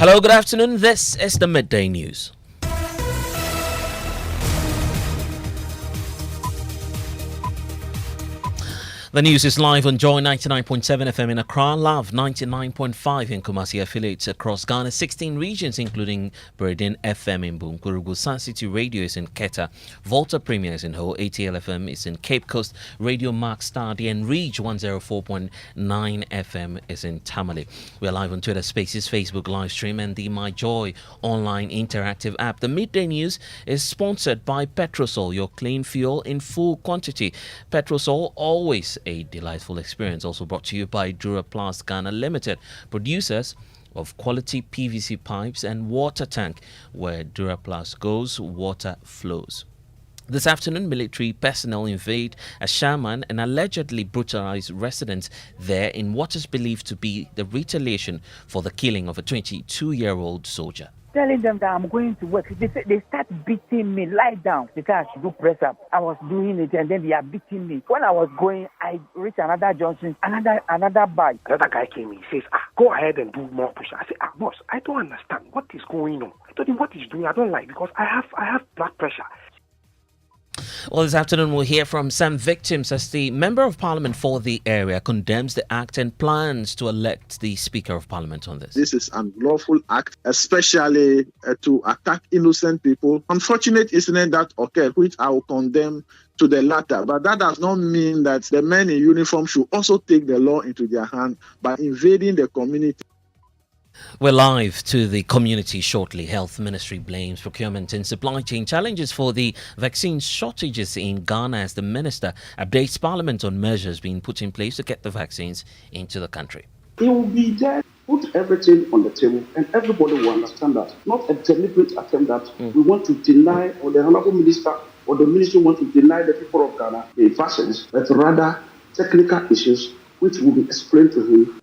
Hello, good afternoon. This is the Midday News. The news is live on Joy 99.7 FM in Accra, Love 99.5 in Kumasi, affiliates across Ghana, 16 regions including Berdin FM in Bunkuru, Sun City Radio is in Keta, Volta Premier is in Ho, ATL FM is in Cape Coast, Radio Mark Stadi and Reach 104.9 FM is in Tamale. We are live on Twitter Spaces, Facebook live stream and the My Joy online interactive app. The Midday News is sponsored by Petrosol, your clean fuel in full quantity. Petrosol, always a delightful experience. Also brought to you by Duraplast Ghana Limited, producers of quality PVC pipes and water tank. Where Duraplast goes, water flows. This afternoon, military personnel invade a shaman and allegedly brutalized residents there in what is believed to be the retaliation for the killing of a 22-year-old soldier. Telling them that I'm going to work. They start beating me, lie down. They say I should do press up. I was doing it and then they are beating me. When I was going, I reached another junction, another bike. Another guy came in, he says, go ahead and do more push. I said, boss, I don't understand what is going on. I told him what he's doing, I don't like because I have blood pressure. Well, this afternoon we'll hear from some victims as the Member of Parliament for the area condemns the act and plans to elect the Speaker of Parliament on this. This is an unlawful act, especially to attack innocent people. Unfortunate incident that occurred, which I will condemn to the latter. But that does not mean that the men in uniform should also take the law into their hand by invading the community. We're live to the community shortly. Health Ministry blames procurement and supply chain challenges for the vaccine shortages in Ghana as the minister updates Parliament on measures being put in place to get the vaccines into the country. He will be there, put everything on the table, and everybody will understand that. Not a deliberate attempt that we want to deny, or the Honorable Minister or the Ministry want to deny the people of Ghana the vaccines, but rather technical issues which will be explained to him.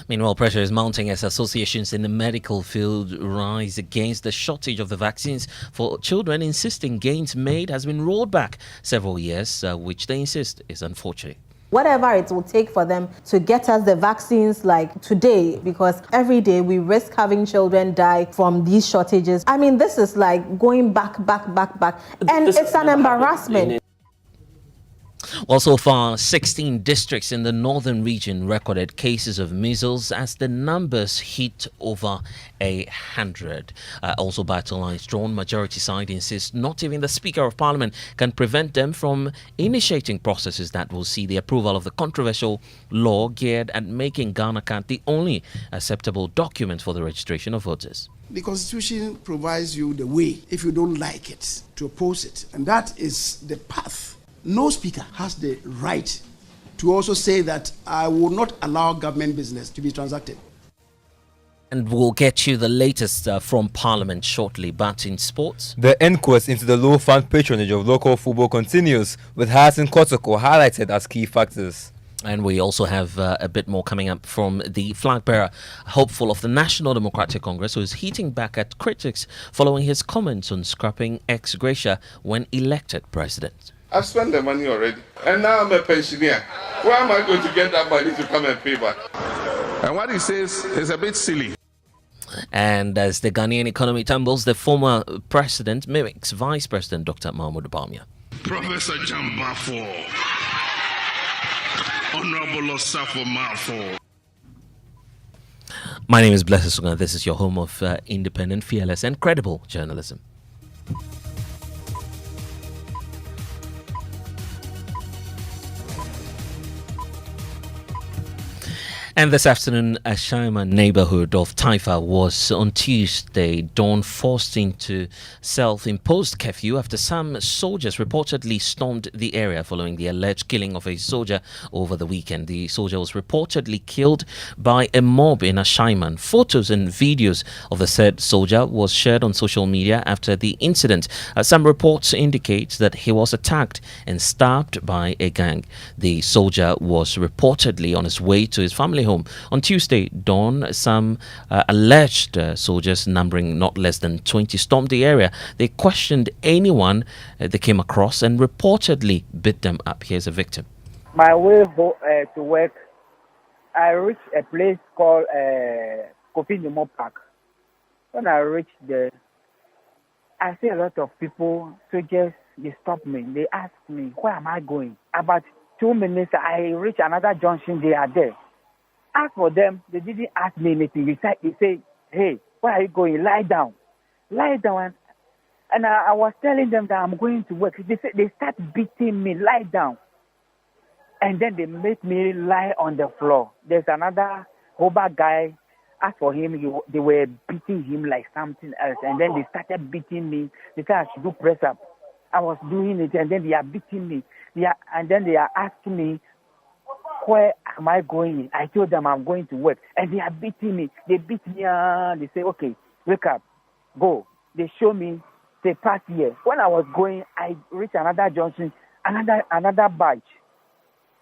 Meanwhile, pressure is mounting as associations in the medical field rise against the shortage of the vaccines for children, insisting gains made has been rolled back several years, which they insist is unfortunate. Whatever it will take for them to get us the vaccines like today, because every day we risk having children die from these shortages. I mean, this is like going back. And it's an embarrassment. Well, so far, 16 districts in the northern region recorded cases of measles as the numbers hit over 100. Also, battle lines drawn. Majority side insists not even the Speaker of Parliament can prevent them from initiating processes that will see the approval of the controversial law geared at making Ghana Card the only acceptable document for the registration of voters. The Constitution provides you the way, if you don't like it, to oppose it. And that is the path. No speaker has the right to also say that I will not allow government business to be transacted. And we'll get you the latest from Parliament shortly. But in sports, the inquest into the low fund patronage of local football continues, with Hassan Kotoko highlighted as key factors. And we also have a bit more coming up from the flag bearer, hopeful of the National Democratic Congress, who is heating back at critics following his comments on scrapping ex gratia when elected president. I've spent the money already, and now I'm a pensioner. Where am I going to get that money to come and pay back? And what he says is a bit silly. And as the Ghanaian economy tumbles, the former president mimics Vice President Dr. Mahmoud Bawumia. Professor Jambafo, Honorable Osafo Mafo. My name is Blessed Sogah. This is your home of independent, fearless, and credible journalism. And this afternoon, a Shaima neighborhood of Taifa was on Tuesday dawn forced into self-imposed curfew after some soldiers reportedly stormed the area following the alleged killing of a soldier over the weekend. The soldier was reportedly killed by a mob in Ashaiman. Photos and videos of the said soldier was shared on social media after the incident. Some reports indicate that he was attacked and stabbed by a gang. The soldier was reportedly on his way to his family home. On Tuesday dawn, some alleged soldiers numbering not less than 20 stormed the area. They questioned anyone they came across and reportedly beat them up. Here's a victim. My way to work, I reached a place called Kofi Nimo Park. When I reached there, I see a lot of people, soldiers, they stop me. They ask me, where am I going? About 2 minutes, I reach another junction, they are there. As for them, they didn't ask me anything. They say, hey, where are you going? Lie down. Lie down. And I was telling them that I'm going to work. They start beating me, lie down. And then they make me lie on the floor. There's another Hoba guy. As for him, they were beating him like something else. And then they started beating me. They said I should do press up. I was doing it, and then they are beating me. And then they are asking me, where am I going? I told them I'm going to work. And they are beating me. They beat me. They say, okay, wake up, go. They show me, say, pass here. When I was going, I reached another junction, another badge.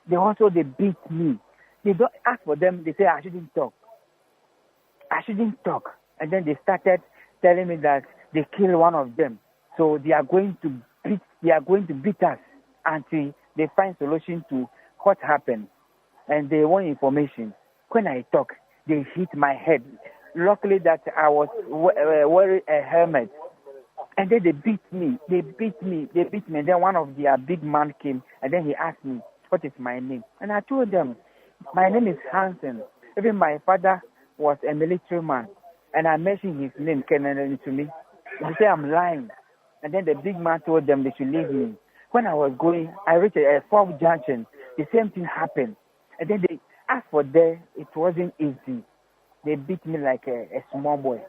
They beat me. They don't ask for them. They say I shouldn't talk. And then they started telling me that they killed one of them. So they are going to beat us until they find solution to what happened. And they want information. When I talk, they hit my head. Luckily that I was wearing a helmet. And then they beat me. And then one of their big man came, and then he asked me, what is my name? And I told them, my name is Hansen. Even my father was a military man. And I mentioned his name, Kennedy, to me. They say I'm lying. And then the big man told them they should leave me. When I was going, I reached a fourth junction. The same thing happened. And then they asked for there. It wasn't easy. They beat me like a small boy.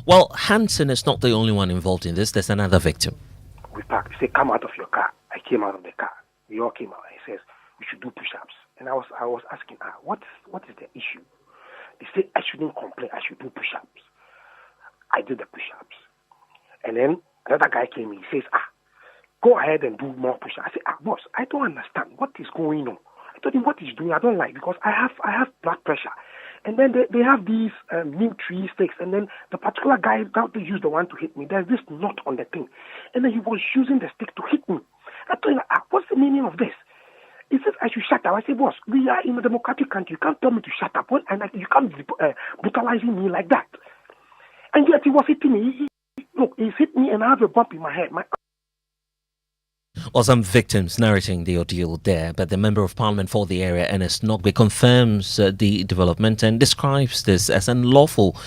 Well, Hansen is not the only one involved in this. There's another victim. We parked. He said, come out of your car. I came out of the car. We all came out. He says, we should do push-ups. And I was asking, what is the issue? They said, I shouldn't complain. I should do push-ups. I did the push-ups. And then another guy came in. He says, go ahead and do more push-ups. I said, boss, I don't understand. What is going on? I told him what he's doing. I don't like because I have blood pressure. And then they have these new tree sticks. And then the particular guy that they used the one to hit me, there's this knot on the thing. And then he was using the stick to hit me. I told him, what's the meaning of this? He says, I should shut up. I said, boss, we are in a democratic country. You can't tell me to shut up. And you can't be brutalizing me like that. And yet he was hitting me. He's hit me and I have a bump in my head. Well, some victims narrating the ordeal there, but the Member of Parliament for the area, Ernest Nogbe, confirms the development and describes this as unlawful.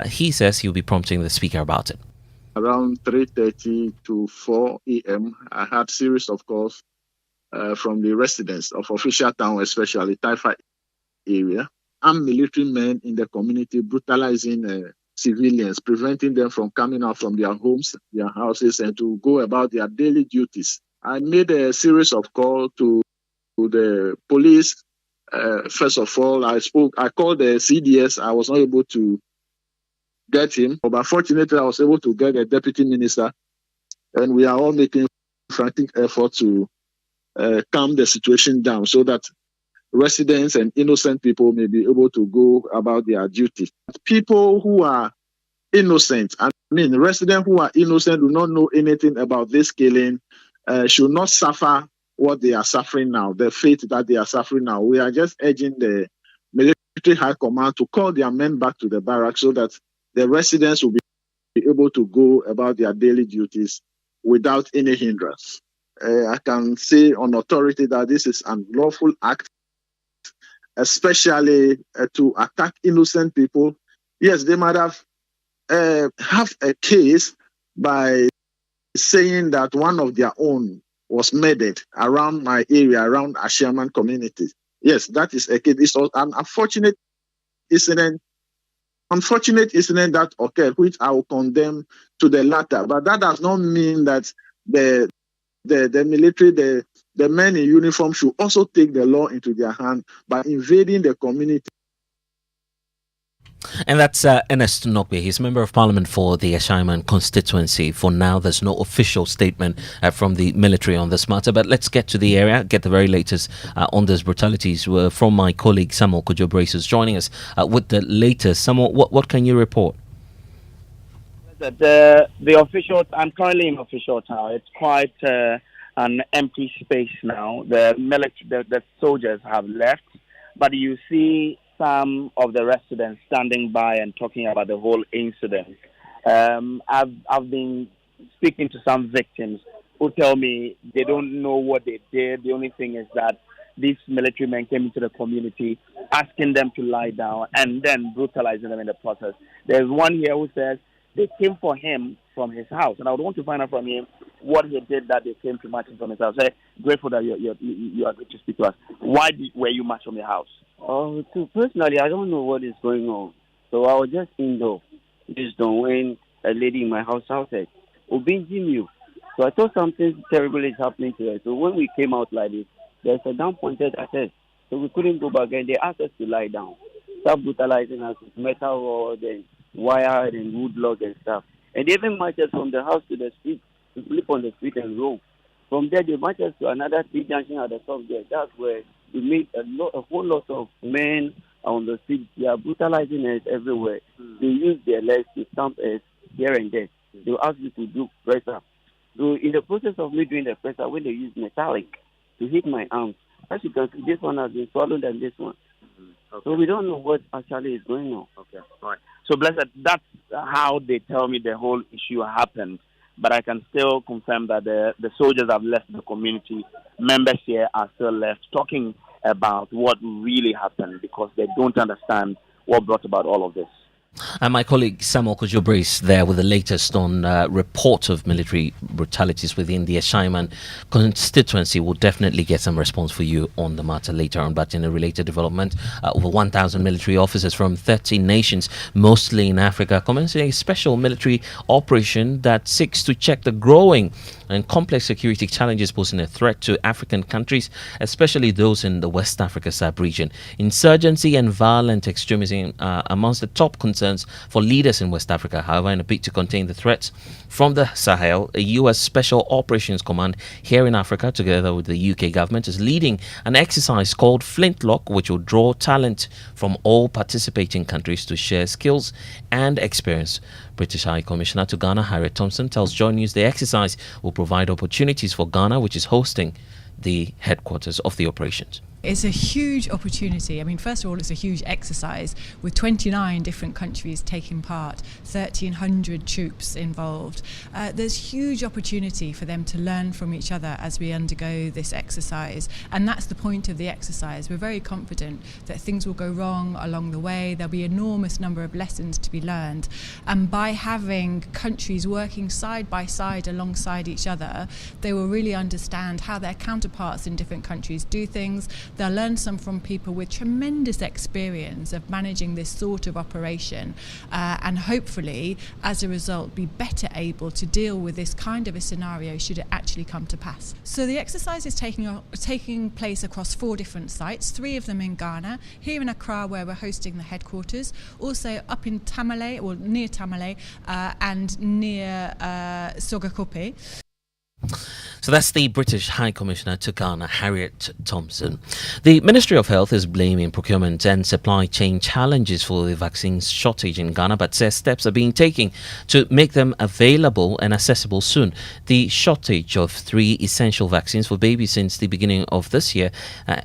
He says he'll be prompting the Speaker about it. Around 3:30 to 4 a.m., I had series of calls from the residents of Official Town, especially Taifa area, armed military men in the community brutalizing civilians, preventing them from coming out from their homes, their houses, and to go about their daily duties. I made a series of calls to the police. First of all, I called the CDS. I was not able to get him, but fortunately, I was able to get a deputy minister, and we are all making frantic effort to calm the situation down so that residents and innocent people may be able to go about their duty. People who are innocent, residents who are innocent do not know anything about this killing, should not suffer what they are suffering now, the fate that they are suffering now. We are just urging the military high command to call their men back to the barracks so that the residents will be able to go about their daily duties without any hindrance. I can say on authority that this is an unlawful act, especially to attack innocent people. Yes, they might have a case by saying that one of their own was murdered around my area, around Ashaman community. Yes, that is a case. It's an unfortunate incident that occurred, which I will condemn to the latter. But that does not mean that the military, the men in uniform should also take the law into their hand by invading the community. And that's Ernest Nogbe. He's Member of Parliament for the Ashaiman constituency. For now, there's no official statement from the military on this matter. But let's get to the area, get the very latest on these brutalities from my colleague Samuel Kojo-Brace, who's joining us with the latest. Samuel, what can you report? The official, I'm currently in Official Town. It's quite an empty space now. The military, the soldiers have left, but you see some of the residents standing by and talking about the whole incident. I've been speaking to some victims who tell me they don't know what they did. The only thing is that these military men came into the community asking them to lie down and then brutalizing them in the process. There's one here who says they came for him from his house, and I would want to find out from him what he did that they came to march him from his house. Grateful that you agreed to speak to us. Why were you marched from your house? Personally, I don't know what is going on. So I was just indoor. Based on when a lady in my house shouted, "Obinjim you." So I thought something terrible is happening to her. So when we came out like this, there's a down pointed at us. So we couldn't go back, and they asked us to lie down. Start brutalizing us with metal rod and wire and wood log and stuff. And they even marched us from the house to the street, to sleep on the street and roam. From there, they marched us to another street junction at the top there. That's where we meet a whole lot of men on the street. They are brutalizing us everywhere. They use their legs to stamp us here and there. They will ask you to do press up. So in the process of me doing the press up, when they use metallic to hit my arms, as you can see, this one has been swallowed and this one. Okay. So we don't know what actually is going on. Okay, right. So, Blessed, that's how they tell me the whole issue happened. But I can still confirm that the soldiers have left the community. Members here are still left talking about what really happened because they don't understand what brought about all of this. And my colleague Samuel Kojobre is there with the latest on report of military brutalities within the Ashaiman constituency. We'll definitely get some response for you on the matter later on. But in a related development, over 1,000 military officers from 13 nations, mostly in Africa, commencing a special military operation that seeks to check the growing and complex security challenges posing a threat to African countries, especially those in the West Africa sub-region. Insurgency and violent extremism are amongst the top concerns for leaders in West Africa. However, in a bid to contain the threats from the Sahel, a U.S. Special Operations Command here in Africa, together with the UK government, is leading an exercise called Flintlock, which will draw talent from all participating countries to share skills and experience. British High Commissioner to Ghana, Harriet Thompson, tells Joy News the exercise will provide opportunities for Ghana, which is hosting the headquarters of the operations. It's a huge opportunity. I mean, first of all, it's a huge exercise with 29 different countries taking part, 1,300 troops involved. There's huge opportunity for them to learn from each other as we undergo this exercise. And that's the point of the exercise. We're very confident that things will go wrong along the way. There'll be an enormous number of lessons to be learned. And by having countries working side by side alongside each other, they will really understand how their counterparts in different countries do things. They'll learn some from people with tremendous experience of managing this sort of operation and hopefully, as a result, be better able to deal with this kind of a scenario should it actually come to pass. So the exercise is taking place across 4 different sites, 3 of them in Ghana, here in Accra where we're hosting the headquarters, also up in Tamale, or near Tamale, and near Sogakope. So that's the British High Commissioner to Ghana, Harriet Thompson. The Ministry of Health is blaming procurement and supply chain challenges for the vaccine shortage in Ghana, but says steps are being taken to make them available and accessible soon. The shortage of 3 essential vaccines for babies since the beginning of this year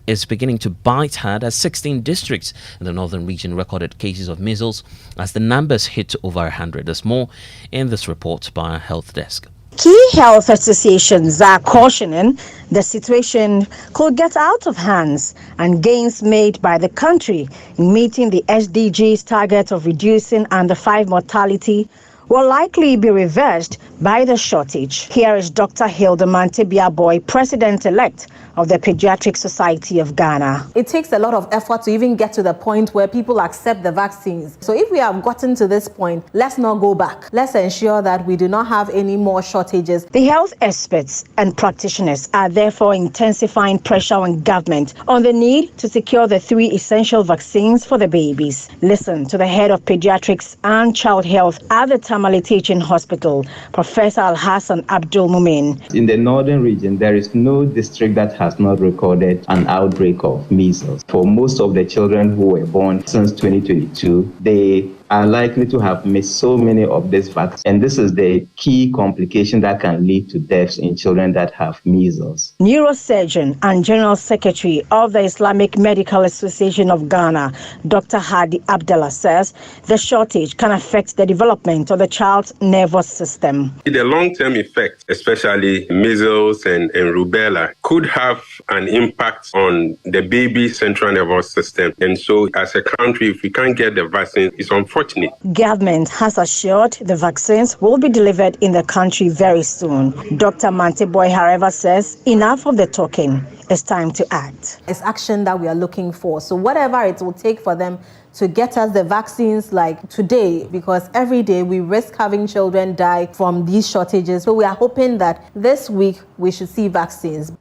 is beginning to bite hard as 16 districts in the northern region recorded cases of measles as the numbers hit over 100. There's more in this report by our health desk. Key health associations are cautioning the situation could get out of hands and gains made by the country in meeting the SDG's target of reducing under 5 mortality will likely be reversed by the shortage. Here is Dr. Hildeman Tebiaboy, President-elect of the Pediatric Society of Ghana. It takes a lot of effort to even get to the point where people accept the vaccines. So if we have gotten to this point, let's not go back. Let's ensure that we do not have any more shortages. The health experts and practitioners are therefore intensifying pressure on government on the need to secure the 3 essential vaccines for the babies. Listen to the head of pediatrics and child health at the Tamale Teaching Hospital, Professor Al-Hassan Abdul Mumin. In the northern region, there is no district that has not recorded an outbreak of measles. For most of the children who were born since 2022, they are likely to have missed so many of these vaccines. And this is the key complication that can lead to deaths in children that have measles. Neurosurgeon and General Secretary of the Islamic Medical Association of Ghana, Dr. Hadi Abdallah, says the shortage can affect the development of the child's nervous system. The long-term effect, especially measles and rubella, could have an impact on the baby's central nervous system. And so as a country, if we can't get the vaccine, it's unfortunate. Government has assured the vaccines will be delivered in the country very soon. Dr. Manteboy, however, says enough of the talking. It's time to act. It's action that we are looking for. So whatever it will take for them to get us the vaccines like today, because every day we risk having children die from these shortages. So we are hoping that this week we should see vaccines.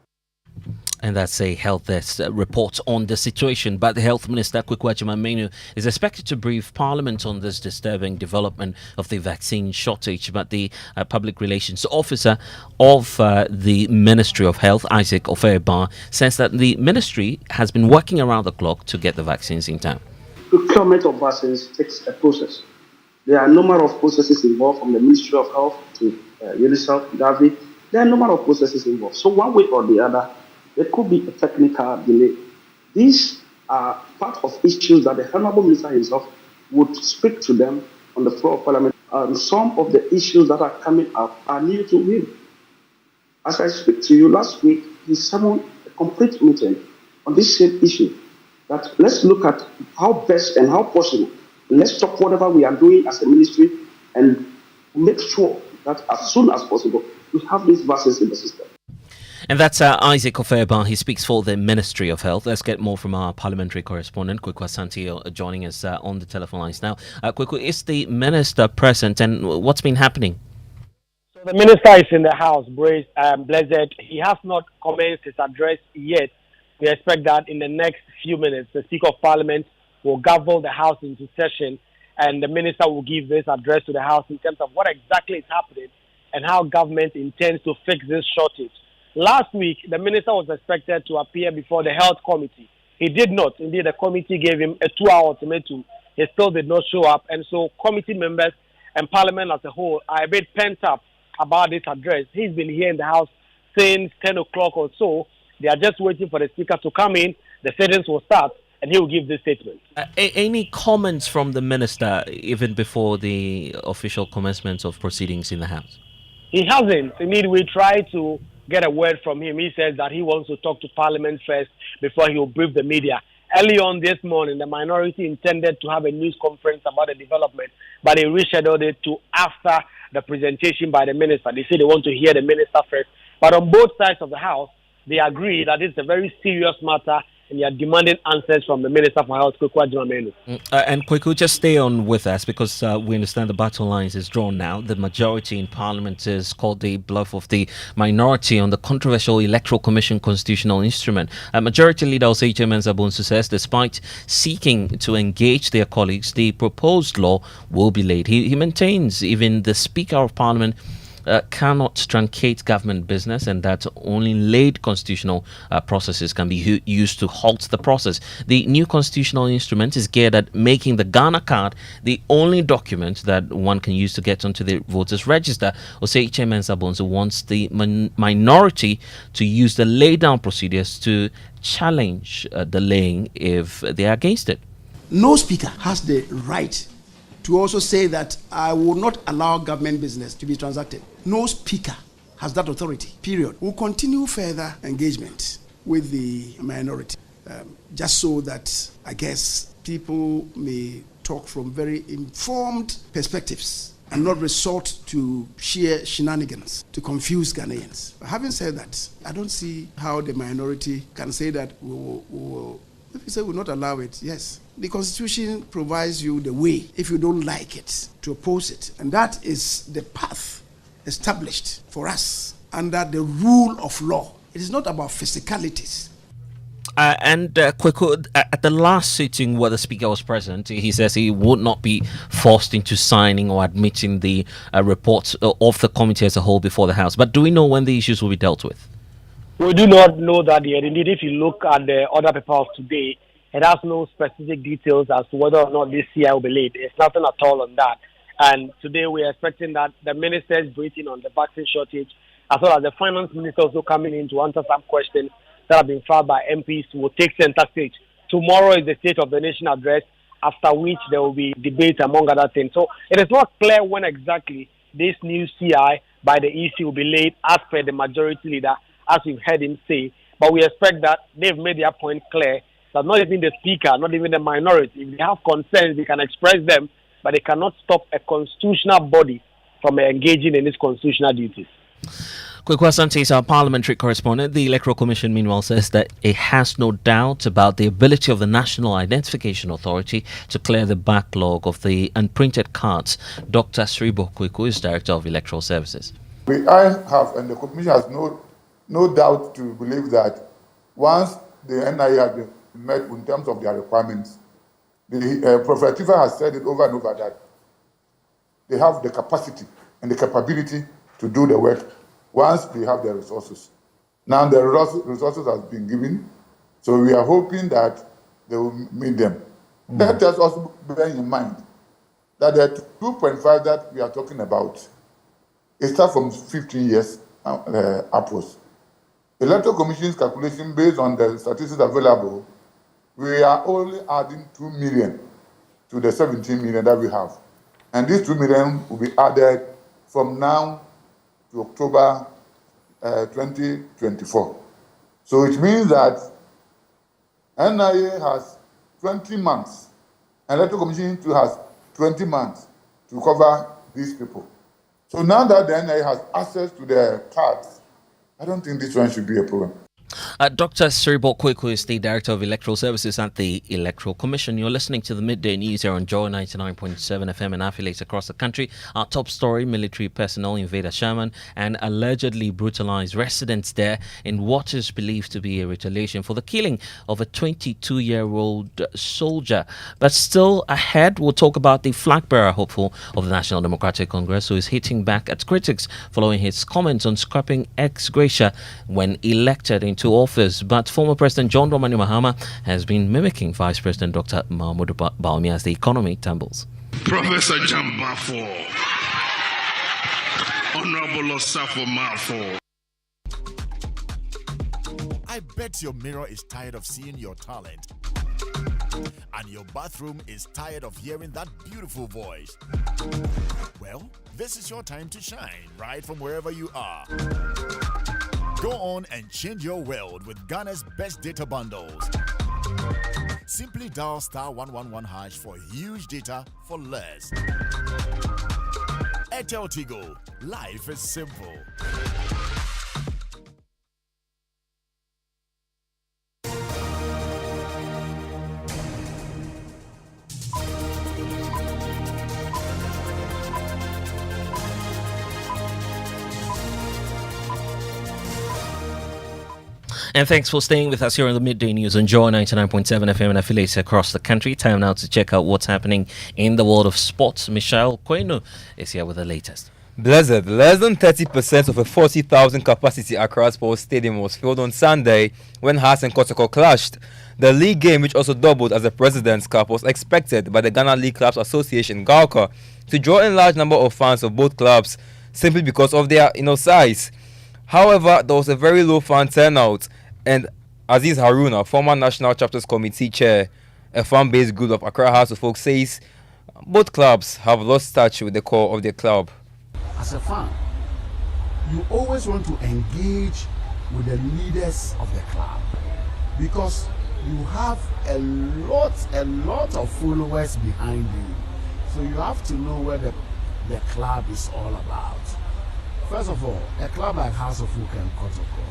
And that's a health desk report on the situation. But the Health Minister, Kwaku Agyeman-Manu, is expected to brief Parliament on this disturbing development of the vaccine shortage. But the Public Relations Officer of the Ministry of Health, Isaac Ofeaba, says that the ministry has been working around the clock to get the vaccines in time. Procurement of vaccines takes a process. There are a number of processes involved from the Ministry of Health to UNICEF, Gavi. There are a number of processes involved. So one way or the other, there could be a technical delay. These are part of issues that the Honorable Minister himself would speak to them on the floor of Parliament. Some of the issues that are coming up are new to him. As I speak to you last week, he summoned a complete meeting on this same issue. That let's look at how best and how possible. Let's stop whatever we are doing as a ministry and make sure that as soon as possible we have these vaccines in the system. And that's Isaac Ofeaba. He speaks for the Ministry of Health. Let's get more from our parliamentary correspondent, Kwaku Asante, joining us on the telephone lines now. Kwaku, is the minister present, and what's been happening? So the minister is in the house, Blessed. He has not commenced his address yet. We expect that in the next few minutes, the Speaker of Parliament will gavel the House into session, and the minister will give this address to the House in terms of what exactly is happening and how government intends to fix this shortage. Last week, the minister was expected to appear before the Health Committee. He did not. Indeed, the committee gave him a 2-hour ultimatum. He still did not show up, and so committee members and Parliament as a whole are a bit pent up about this address. He's been here in the House since 10 o'clock or so. They are just waiting for the Speaker to come in. The sessions will start, and he will give this statement. Any comments from the minister even before the official commencement of proceedings in the House? He hasn't. Indeed, we tried to get a word from him. He says that he wants to talk to Parliament first before he will brief the media. Early on this morning, the minority intended to have a news conference about the development, but they rescheduled it to after the presentation by the minister. They say they want to hear the minister first. But on both sides of the House, they agree that it's a very serious matter and they are demanding answers from the Minister for Health, Kwaku Agyeman-Manu. And Kwaku, just stay on with us because we understand the battle lines is drawn now. The majority in Parliament is called the bluff of the minority on the controversial Electoral Commission constitutional instrument. Majority Leader Osei Mensah-Bonsu says despite seeking to engage their colleagues, the proposed law will be late. He maintains even the Speaker of Parliament cannot truncate government business and that only laid constitutional processes can be used to halt the process. The new constitutional instrument is geared at making the Ghana card the only document that one can use to get onto the voters register. Osei Mensah-Bonsu wants the minority to use the lay-down procedures to challenge the laying if they are against it. No speaker has the right to also say that I will not allow government business to be transacted. No speaker has that authority, period. We'll continue further engagement with the minority, just so that, I guess, people may talk from very informed perspectives and not resort to sheer shenanigans to confuse Ghanaians. But having said that, I don't see how the minority can say that we will if you say we will not allow it, yes. The Constitution provides you the way, if you don't like it, to oppose it. And that is the path established for us under the rule of law. It is not about physicalities. Kwaku, at the last sitting where the Speaker was present, he says he would not be forced into signing or admitting the reports of the committee as a whole before the House. But do we know when the issues will be dealt with? We do not know that yet. Indeed, if you look at the order paper of today, It has no specific details as to whether or not this CI will be late. It's nothing at all on that. And today we are expecting that the minister's briefing on the vaccine shortage, as well as the finance minister also coming in to answer some questions that have been filed by MPs, will take center stage. Tomorrow is the State of the Nation address, after which there will be debate among other things. So it is not clear when exactly this new CI by the EC will be laid as per the majority leader, as we've heard him say. But we expect that they've made their point clear that not even the speaker, not even the minority, if they have concerns, they can express them, but they cannot stop a constitutional body from engaging in its constitutional duties. Kwekwa is our parliamentary correspondent. The Electoral Commission, meanwhile, says that it has no doubt about the ability of the National Identification Authority to clear the backlog of the unprinted cards. Dr. Sribo Kweku is Director of Electoral Services. I have, and the Commission has no doubt to believe that once the NIA has been met in terms of their requirements, Prophet Tifa has said it over and over that they have the capacity and the capability to do the work once they have the resources. Now the resources have been given, so we are hoping that they will meet them. Let us also bear in mind that the 2.5 that we are talking about, it starts from 15 years upwards. The Electoral Commission's calculation based on the statistics available, we are only adding 2 million to the 17 million that we have. And these 2 million will be added from now to October 2024. So it means that NIA has 20 months, and Electoral Commission too has 20 months to cover these people. So now that the NIA has access to the cards, I don't think this one should be a problem. Dr. Sribo Kweku is the Director of Electoral Services at the Electoral Commission. You're listening to the Midday News here on Joy 99.7 FM and affiliates across the country. Our top story, military personnel invade a Sherman and allegedly brutalized residents there in what is believed to be a retaliation for the killing of a 22-year-old soldier. But still ahead, we'll talk about the flag bearer hopeful of the National Democratic Congress who is hitting back at critics following his comments on scrapping ex gratia when elected into office. But former President John Dramani Mahama has been mimicking Vice President Dr. Mahmoud Bawumia as the economy tumbles. Professor Jambafo, Honorable Osafo Malfo. I bet your mirror is tired of seeing your talent. And your bathroom is tired of hearing that beautiful voice. Well, this is your time to shine, right from wherever you are. Go on and change your world with Ghana's best data bundles. Simply dial *111# for huge data for less. Airtel Tigo. Life is simple. And thanks for staying with us here on the Midday News on Joy 99.7 FM and affiliates across the country. Time now to check out what's happening in the world of sports. Michelle Kwenu is here with the latest. Blessed, less than 30% of a 40,000 capacity Accra Sports Stadium was filled on Sunday when Hearts and Kotoko clashed. The league game, which also doubled as a President's Cup, was expected by the Ghana League Clubs Association, GALCA, to draw a large number of fans of both clubs simply because of their size. However, there was a very low fan turnout, and Aziz Haruna, former National Chapters Committee Chair, a fan-based group of Accra House of Folk, says both clubs have lost touch with the core of their club. As a fan, you always want to engage with the leaders of the club because you have a lot of followers behind you. So you have to know where the club is all about. First of all, a club like House of Folk and Kotoko,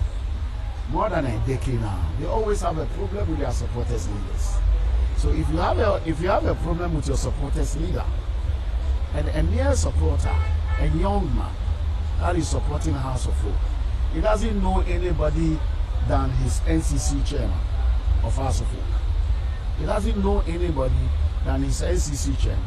more than a decade now, they always have a problem with their supporters leaders. So if you have a problem with your supporters leader, and a near supporter, a young man that is supporting House of Folk, he doesn't know anybody than his NCC chairman of House of Folk. He doesn't know anybody than his NCC chairman.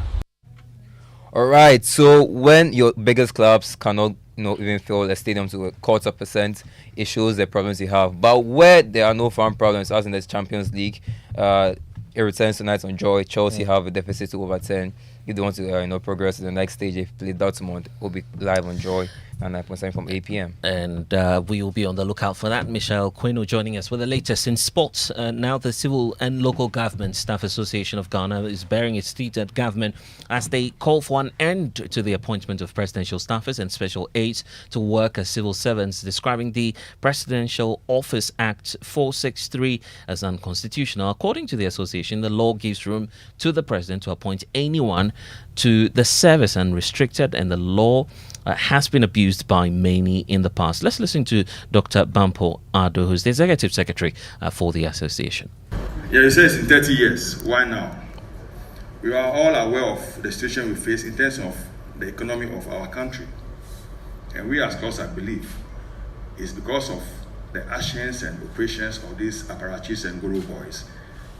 All right, so when your biggest clubs cannot even fill a stadium to a 25%, it shows the problems you have. But where there are no fan problems, as in the Champions League, It returns tonight on Joy. Chelsea have a deficit to overturn. If they want to progress to the next stage, if play Dortmund, will be live on Joy and 9.7 from 8 p.m. And we will be on the lookout for that. Michelle Quino joining us with the latest in sports. Now the Civil and Local Government Staff Association of Ghana is bearing its teeth at government as they call for an end to the appointment of presidential staffers and special aides to work as civil servants, describing the Presidential Office Act 463 as unconstitutional. According to the association, the law gives room to the president to appoint anyone to the service unrestricted, and the law has been abused by many in the past. Let's listen to Dr. Bampo Ado, who's the executive secretary for the association. Yeah, it says in 30 years. Why now? We are all aware of the situation we face in terms of the economy of our country. And we as Scouts, I believe, is because of the actions and operations of these apparatchiks and guru boys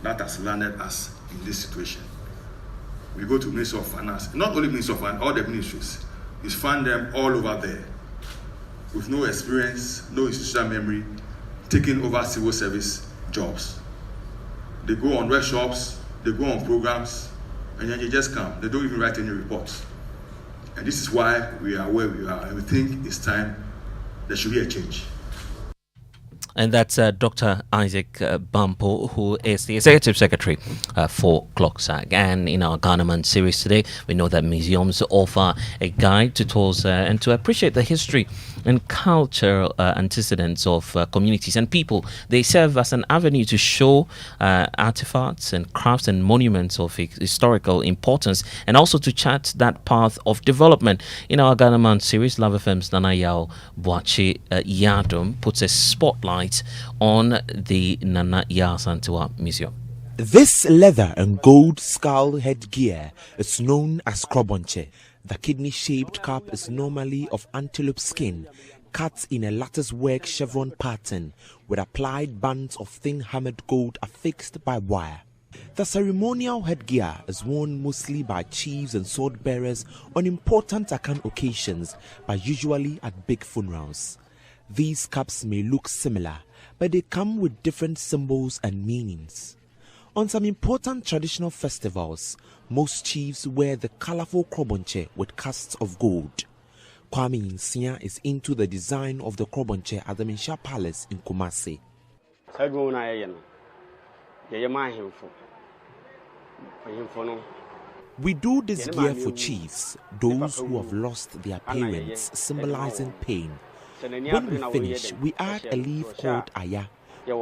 that has landed us in this situation. We go to Ministry of Finance, not only Ministry of Finance, all the ministries. You find them all over there with no experience, no institutional memory, taking over civil service jobs. They go on workshops, they go on programs, and then they just come. They don't even write any reports. And this is why we are where we are, and we think it's time there should be a change. And that's Dr. Isaac Bampo, who is the Executive Secretary for CLOCSAG. And in our Ghana Man series today, we know that museums offer a guide to tours and to appreciate the history and cultural antecedents of communities and people. They serve as an avenue to show artifacts and crafts and monuments of historical importance, and also to chart that path of development. In our Ghana Man series, Love FM's Nana Yao Boachi Yadom puts a spotlight on the Nana Yao Santua Museum. This leather and gold skull headgear is known as krobonche. The kidney-shaped cap is normally of antelope skin, cut in a lattice-work chevron pattern with applied bands of thin hammered gold affixed by wire. The ceremonial headgear is worn mostly by chiefs and sword bearers on important Akan occasions, but usually at big funerals. These caps may look similar, but they come with different symbols and meanings. On some important traditional festivals, most chiefs wear the colorful krobonche with casts of gold. Kwame Nsia is into the design of the krobonche at the Minsha Palace in Kumasi. We do this gear for chiefs, those who have lost their parents, symbolizing pain. When we finish, we add a leaf called aya. If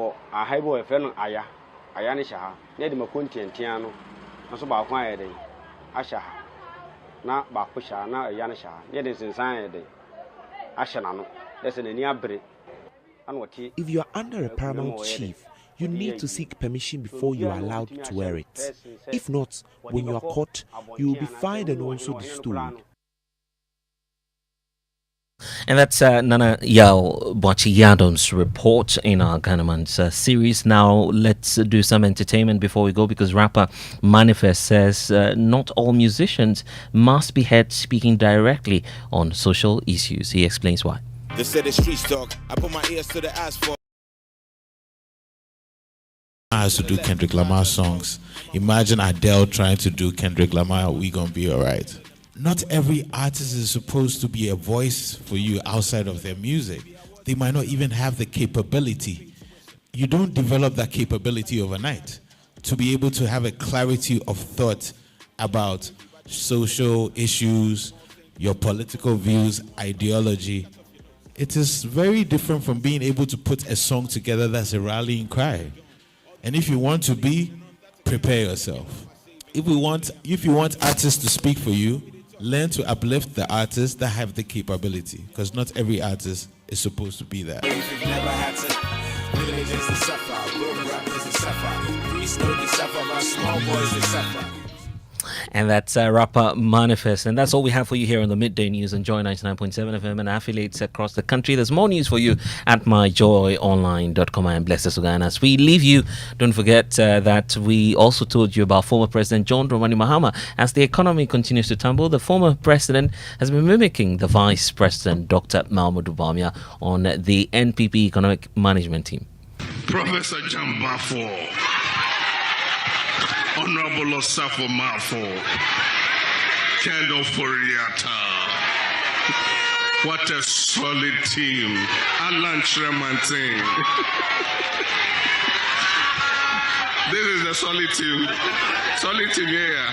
you are under a paramount chief, you need to seek permission before you are allowed to wear it. If not, when you are caught, you will be fined and also bestowed. And that's Nana Yao Boachi Yadom's report in our Ghanaman's series. Now let's do some entertainment before we go, because rapper Manifest says not all musicians must be heard speaking directly on social issues. He explains why. They said the streets dog. I put my ears to the asphalt. I used to do Kendrick Lamar songs. Imagine Adele trying to do Kendrick Lamar. We gonna be alright. Not every artist is supposed to be a voice for you outside of their music. They might not even have the capability. You don't develop that capability overnight. To be able to have a clarity of thought about social issues, your political views, ideology, it is very different from being able to put a song together that's a rallying cry. And if you want to be, prepare yourself. If you want artists to speak for you, learn to uplift the artists that have the capability, because not every artist is supposed to be that. And that's rapper Manifest. And that's all we have for you here on the Midday News on Joy 99.7 FM and affiliates across the country. There's more news for you at myjoyonline.com. I am Blessed Sogah. And as we leave you, don't forget that we also told you about former President John Dramani Mahama. As the economy continues to tumble, the former president has been mimicking the Vice President, Dr. Mahmoud Bawumia, on the NPP economic management team. Professor Jambafo. Honorable Osafo Mafo, Kendo Foriata. What a solid team. Alan Tremantin. This is a solid team. Solid team here.